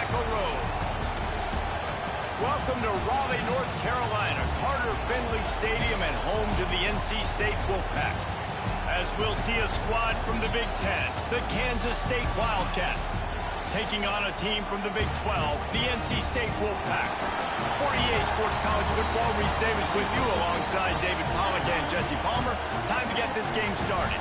Tobacco Road. Welcome to Raleigh, North Carolina, Carter Finley Stadium and home to the NC State Wolfpack. As we'll see a squad from the Big Ten, the Kansas State Wildcats, taking on a team from the Big 12, the NC State Wolfpack. For EA Sports College Football, Reese Davis with you alongside David Pollack and Jesse Palmer. Time to get this game started.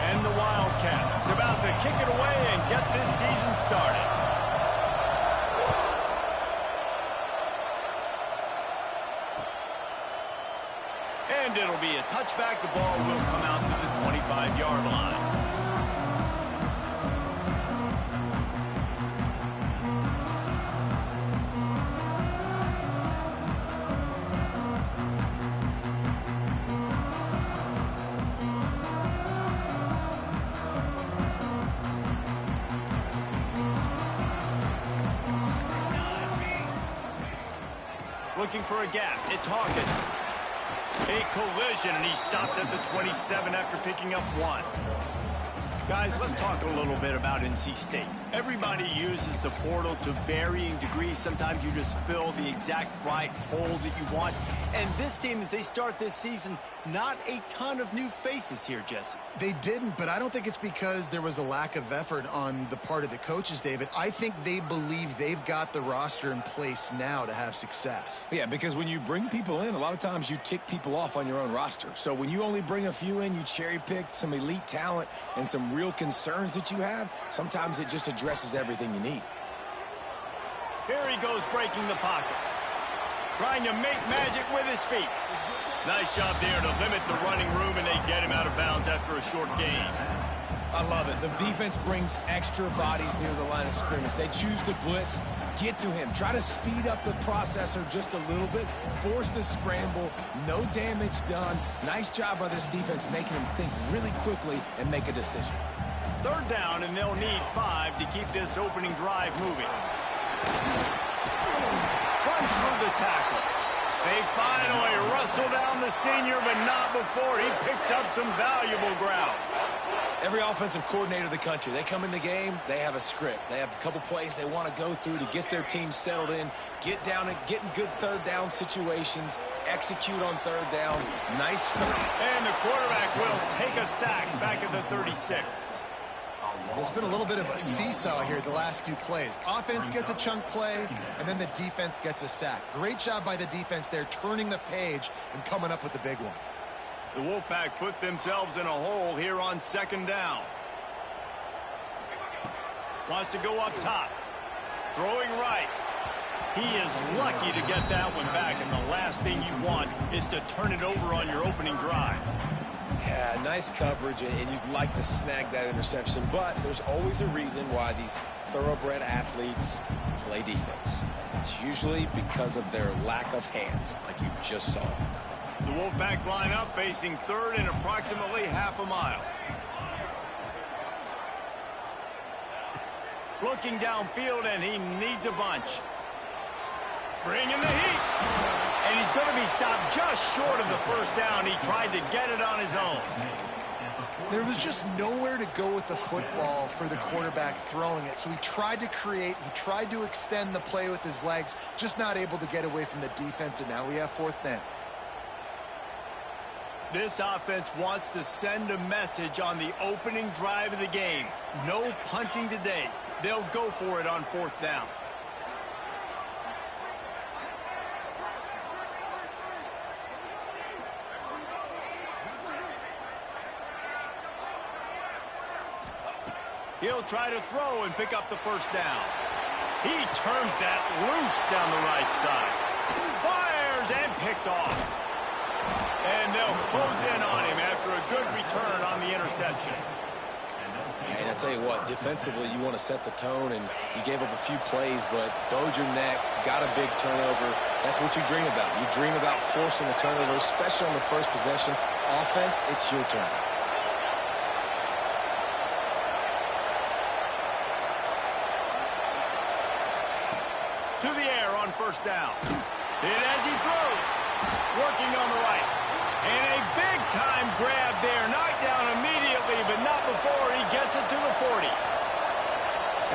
And the Wildcats about to kick it away and get this season started. And it'll be a touchback. The ball will come out to the 25-yard line. Looking for a gap. It's Hawkins. A collision, and he stopped at the 27 after picking up one. Guys, let's talk a little bit about NC State. Everybody uses the portal to varying degrees. Sometimes you just fill the exact right hole that you want. And this team, as they start this season, not a ton of new faces here, Jesse. They didn't, but I don't think it's because there was a lack of effort on the part of the coaches, David. I think they believe they've got the roster in place now to have success. Yeah, because when you bring people in, a lot of times you tick people off on your own roster. So when you only bring a few in, you cherry-pick some elite talent and some real concerns that you have, sometimes it just addresses everything you need. Here he goes breaking the pocket. Trying to make magic with his feet. Nice job there to limit the running room, and they get him out of bounds after a short gain. I love it. The defense brings extra bodies near the line of scrimmage. They choose to blitz, get to him, try to speed up the processor just a little bit, force the scramble, no damage done. Nice job by this defense making him think really quickly and make a decision. Third down, and they'll need 5 to keep this opening drive moving. Runs through the tackle. They finally rustle down the senior, but not before he picks up some valuable ground. Every offensive coordinator in the country, they come in the game, they have a script. They have a couple plays they want to go through to get their team settled in, get down and get in good third down situations, execute on third down. Nice start. And the quarterback will take a sack back at the 36. There's been a little bit of a seesaw here the last 2 plays. Offense gets a chunk play, and then the defense gets a sack. Great job by the defense there, turning the page and coming up with the big one. The Wolfpack put themselves in a hole here on second down. Wants to go up top. Throwing right. He is lucky to get that one back, and the last thing you want is to turn it over on your opening drive. Yeah, nice coverage, and you'd like to snag that interception, but there's always a reason why these thoroughbred athletes play defense. It's usually because of their lack of hands, like you just saw. The Wolfpack line up facing third and approximately half a mile. Looking downfield, and he needs a bunch. Bringing the heat. And he's going to be stopped just short of the first down. He tried to get it on his own. There was just nowhere to go with the football for the quarterback throwing it. So he tried to create, he tried to extend the play with his legs, just not able to get away from the defense, and now we have 4th down. This offense wants to send a message on the opening drive of the game. No punting today. They'll go for it on 4th down. He'll try to throw and pick up the first down. He turns that loose down the right side. Fires and picked off. And they'll close in on him after a good return on the interception. And I tell you what, defensively, you want to set the tone, and you gave up a few plays, but bowed your neck, got a big turnover. That's what you dream about. You dream about forcing a turnover, especially on the first possession. Offense, it's your turn. To the air on first down. And as he throws, working on the right. And a big-time grab there. Knocked down immediately, but not before he gets it to the 40.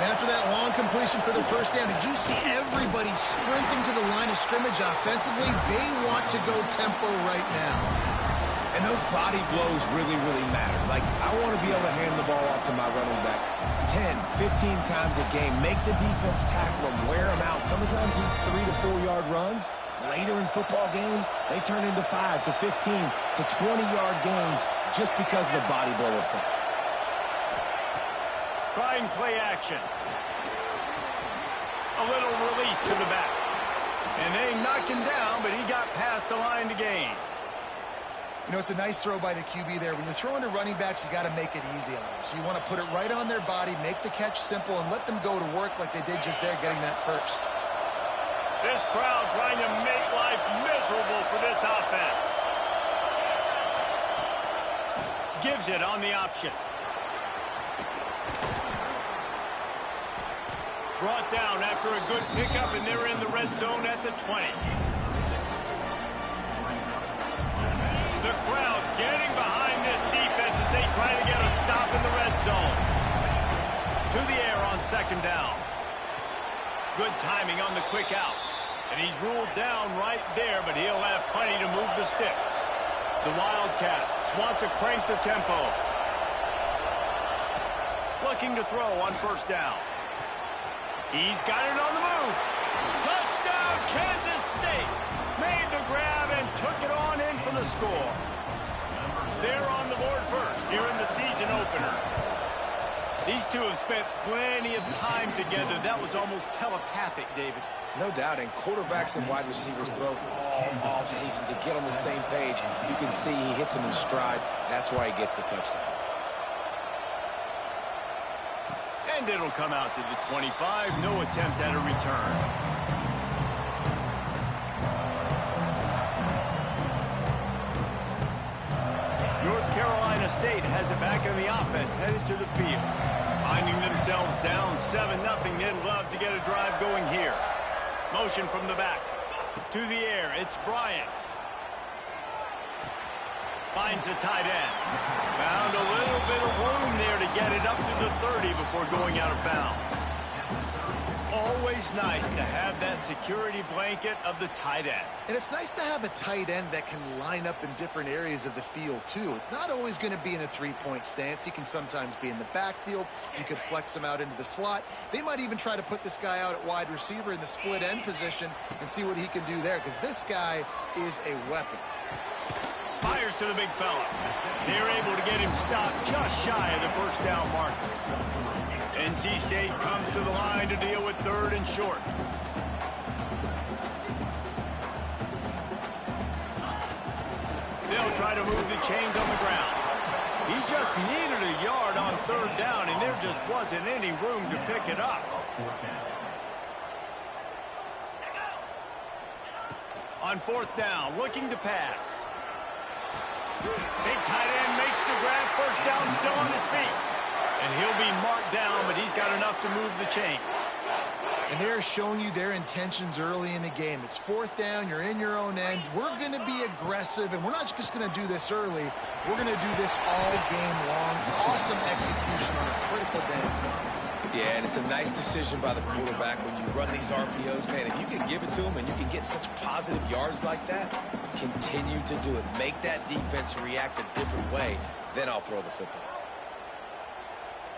And after that long completion for the first down, did you see everybody sprinting to the line of scrimmage offensively? They want to go tempo right now. And those body blows really, really matter. Like, I want to be able to hand the ball off to my running back 10, 15 times a game. Make the defense tackle him, wear him out. Sometimes these 3 to 4 yard runs, later in football games, they turn into 5 to 15 to 20-yard gains just because of the body blow effect. Trying play action. A little release to the back. And they knock him down, but he got past the line to gain. You know, it's a nice throw by the QB there. When you're throwing to running backs, you got to make it easy on them. So you want to put it right on their body, make the catch simple, and let them go to work like they did just there, getting that first. This crowd trying to make life miserable for this offense. Gives it on the option. Brought down after a good pickup, and they're in the red zone at the 20. The crowd getting behind this defense as they try to get a stop in the red zone. To the air on second down. Good timing on the quick out. And he's ruled down right there, but he'll have plenty to move the sticks. The Wildcats want to crank the tempo. Looking to throw on first down. He's got it on the move. Touchdown, Kansas State. Made the grab and took it on in for the score. They're on the board first here in the season opener. These two have spent plenty of time together. That was almost telepathic, David. No doubt, and quarterbacks and wide receivers throw all offseason to get on the same page. You can see he hits them in stride. That's why he gets the touchdown. And it'll come out to the 25. No attempt at a return. North Carolina State has it back in the offense, headed to the field. Finding themselves down 7-0. They'd love to get a drive going here. Motion from the back. To the air, it's Bryant. Finds the tight end. Found a little bit of room there to get it up to the 30 before going out of bounds. Always nice to have that security blanket of the tight end. And it's nice to have a tight end that can line up in different areas of the field, too. It's not always going to be in a three-point stance. He can sometimes be in the backfield. You could flex him out into the slot. They might even try to put this guy out at wide receiver in the split end position and see what he can do there, because this guy is a weapon. Fires to the big fella. They're able to get him stopped just shy of the first down marker. NC State comes to the line to deal with third and short. They'll try to move the chains on the ground. He just needed a yard on third down, and there just wasn't any room to pick it up. On fourth down, looking to pass. Big tight end makes the grab. First down, still on his feet. And he'll be marked down, but he's got enough to move the chains. And they're showing you their intentions early in the game. It's fourth down. You're in your own end. We're going to be aggressive, and we're not just going to do this early. We're going to do this all game long. Awesome execution on a critical down. Yeah, and it's a nice decision by the quarterback when you run these RPOs. Man, if you can give it to him and you can get such positive yards like that, continue to do it. Make that defense react a different way, then I'll throw the football.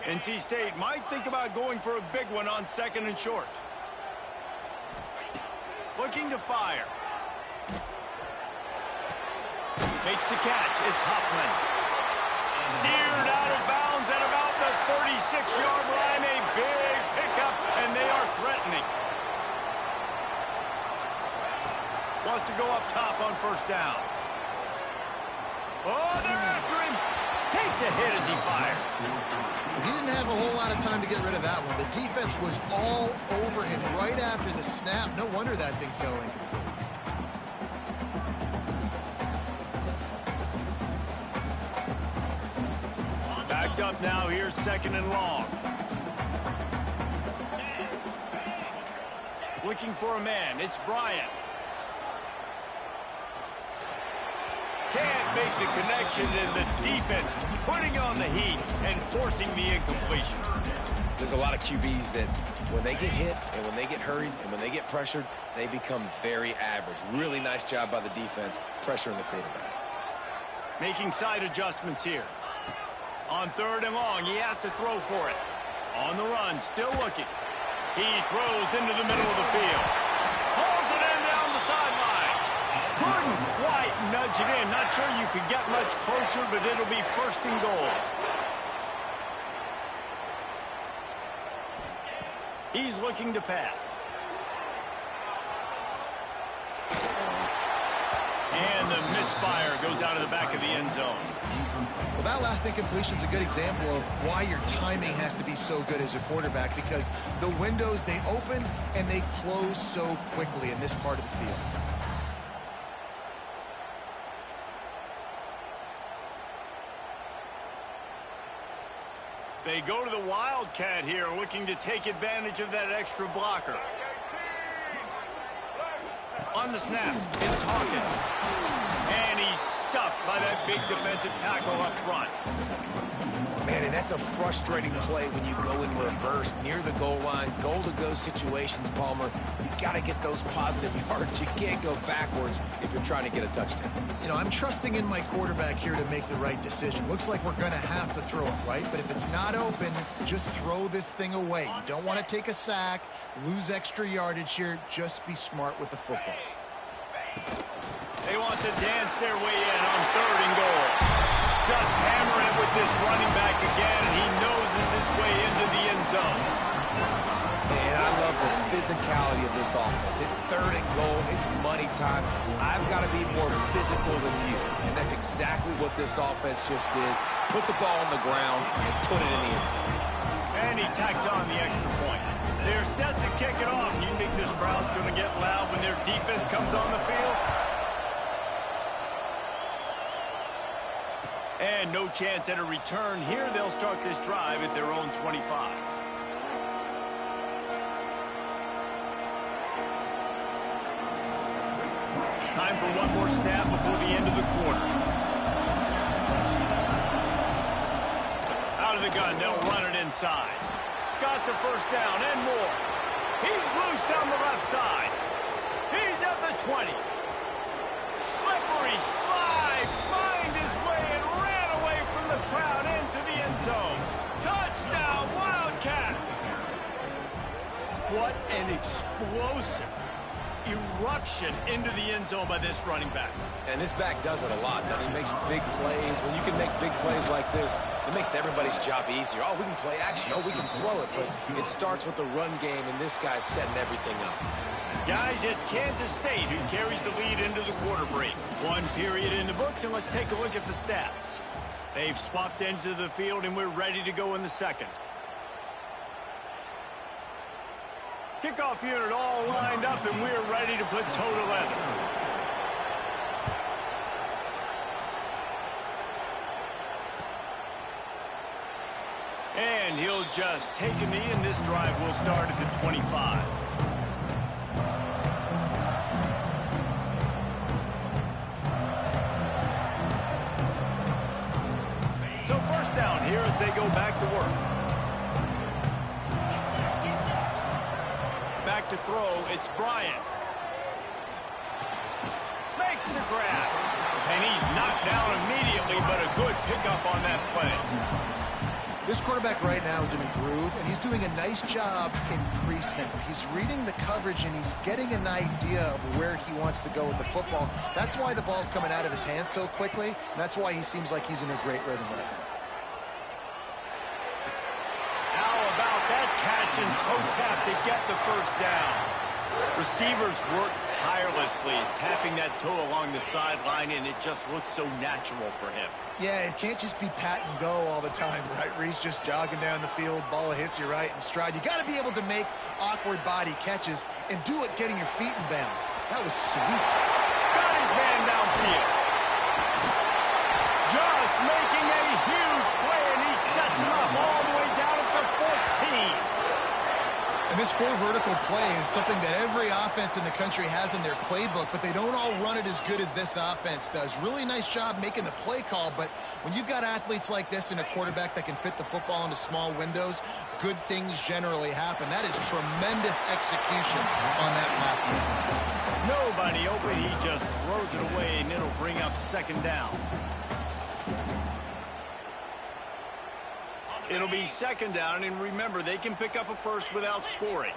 NC State might think about going for a big one on second and short. Looking to fire. Makes the catch. It's Huffman. Steered out of bounds at about the 36-yard line. A big pickup, and they are threatening. Wants to go up top on first down. Oh, they're after him. Takes takes a hit as he fires. He didn't have a whole lot of time to get rid of that one. The defense was all over him right after the snap. No wonder that thing fell incomplete. Backed up now. Here's 2nd and long. Looking for a man. It's Bryant. Can't make the connection, and the defense putting on the heat and forcing the incompletion. There's a lot of QBs that when they get hit and when they get hurried and when they get pressured, they become very average. Really nice job by the defense pressuring the quarterback. Making side adjustments here. On 3rd and long, he has to throw for it. On the run, still looking. He throws into the middle of the field. Pulls it in down the sideline. Couldn't quite nudge it in. Not sure you could get much closer, but it'll be 1st and goal. He's looking to pass. And the misfire goes out of the back of the end zone. Well, that last incompletion is a good example of why your timing has to be so good as a quarterback, because the windows, they open and they close so quickly in this part of the field. They go to the Wildcat here, looking to take advantage of that extra blocker. On the snap, it's Hawkins. And he's stuffed by that big defensive tackle up front. Man, and that's a frustrating play when you go in reverse near the goal line, goal-to-go situations, Palmer. You got to get those positive yards. You can't go backwards if you're trying to get a touchdown. You know, I'm trusting in my quarterback here to make the right decision. Looks like we're going to have to throw it, right? But if it's not open, just throw this thing away. You don't want to take a sack, lose extra yardage here. Just be smart with the football. They want to dance their way in on 3rd and goal. Just hammering it with this running back again, and he noses his way into the end zone. And I love the physicality of this offense. It's 3rd and goal. It's money time. I've got to be more physical than you. And that's exactly what this offense just did. Put the ball on the ground and put it in the end zone. And he tacks on the extra point. They're set to kick it off. You think this crowd's going to get loud when their defense comes on the field? And no chance at a return here. They'll start this drive at their own 25. Time for one more snap before the end of the quarter. Out of the gun, they'll run it inside. Got the 1st down and more. He's loose down the left side. He's at the 20. Slippery slide. Find his way and ran away from the crowd into the end zone. Touchdown, Wildcats. What an explosive eruption into the end zone by this running back. And this back does it a lot. He makes big plays. When you can make big plays like this, it makes everybody's job easier. Oh, we can play action. Oh, we can throw it. But it starts with the run game, and this guy's setting everything up. Guys, it's Kansas State who carries the lead into the quarter break. 1 period in the books, and let's take a look at the stats. They've swapped ends of the field, and we're ready to go in the 2nd. Kickoff unit all lined up, and we're ready to put total 11. And he'll just take a knee, and this drive will start at the 25. So 1st down here as they go back to work. Back to throw, it's Bryant. Makes the grab. And he's knocked down immediately, but a good pickup on that play. This quarterback right now is in a groove, and he's doing a nice job in pre-snap. He's reading the coverage, and he's getting an idea of where he wants to go with the football. That's why the ball's coming out of his hands so quickly, and that's why he seems like he's in a great rhythm right now. How about that catch and toe tap to get the 1st down? Receivers work tirelessly, tapping that toe along the sideline, and it just looks so natural for him. Yeah, it can't just be pat and go all the time, right? Reese just jogging down the field, ball hits you right in stride. You got to be able to make awkward body catches and do it getting your feet in bounds. That was sweet. Got his man downfield. Just making a huge play, and he sets him up all the way down at the 14. And this four vertical play is something that every offense in the country has in their playbook, but they don't all run it as good as this offense does. Really nice job making the play call, but when you've got athletes like this and a quarterback that can fit the football into small windows, good things generally happen. That is tremendous execution on that pass play. Nobody open, he just throws it away, and it'll bring up second down. It'll be second down, and remember, they can pick up a first without scoring.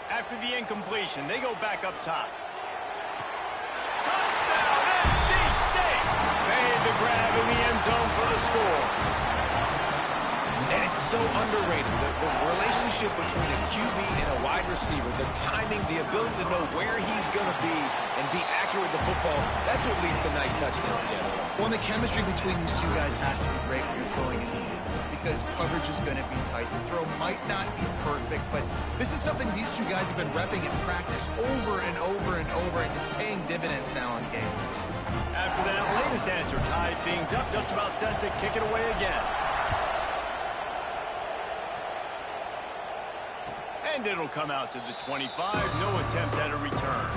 After the incompletion, they go back up top. Touchdown, NC State! Made the grab in the end zone for the score. And it's so underrated, the relationship between a QB and a wide receiver, the timing, the ability to know where he's going to be and be accurate with the football, that's what leads to nice touchdowns, Jesse. Well, the chemistry between these two guys has to be great when you're throwing in the end zone because coverage is going to be tight. The throw might not be perfect, but this is something these two guys have been repping in practice over and over and over, and it's paying dividends now in game. After that latest answer tied things up, just about set to kick it away again. And it'll come out to the 25. No attempt at a return.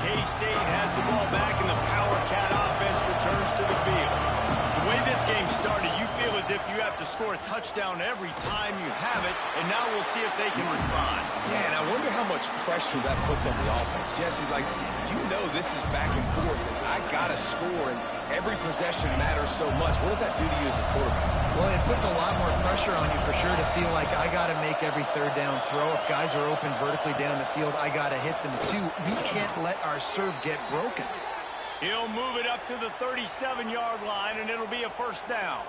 K-State has the ball back, and the Power Cat offense returns to the field. The way this game started, you feel as if you have to score a touchdown every time you have it, and now we'll see if they can respond. Yeah, and I wonder how much pressure that puts on the offense. Jesse, like, you know this is back and forth, and I got to score, and every possession matters so much. What does that do to you as a quarterback? Well, it puts a lot more pressure on you for sure to feel like I got to make every third down throw. If guys are open vertically down the field, I got to hit them too. We can't let our serve get broken. He'll move it up to the 37-yard line, and it'll be a first down.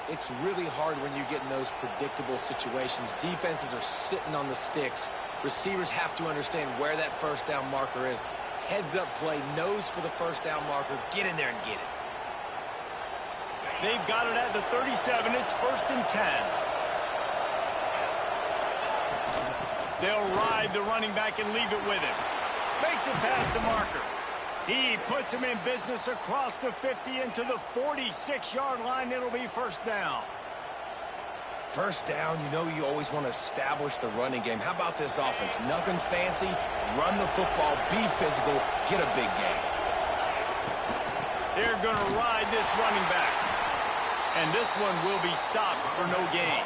It's really hard when you get in those predictable situations. Defenses are sitting on the sticks. Receivers have to understand where that first down marker is. Heads up play, nose for the first down marker. Get in there and get it. They've got it at the 37. It's first and 10. They'll ride the running back and leave it with him. Makes it past the marker. He puts him in business across the 50 into the 46-yard line. It'll be first down. First down, you know you always want to establish the running game. How about this offense? Nothing fancy. Run the football, be physical, get a big gain. They're going to ride this running back. And this one will be stopped for no gain.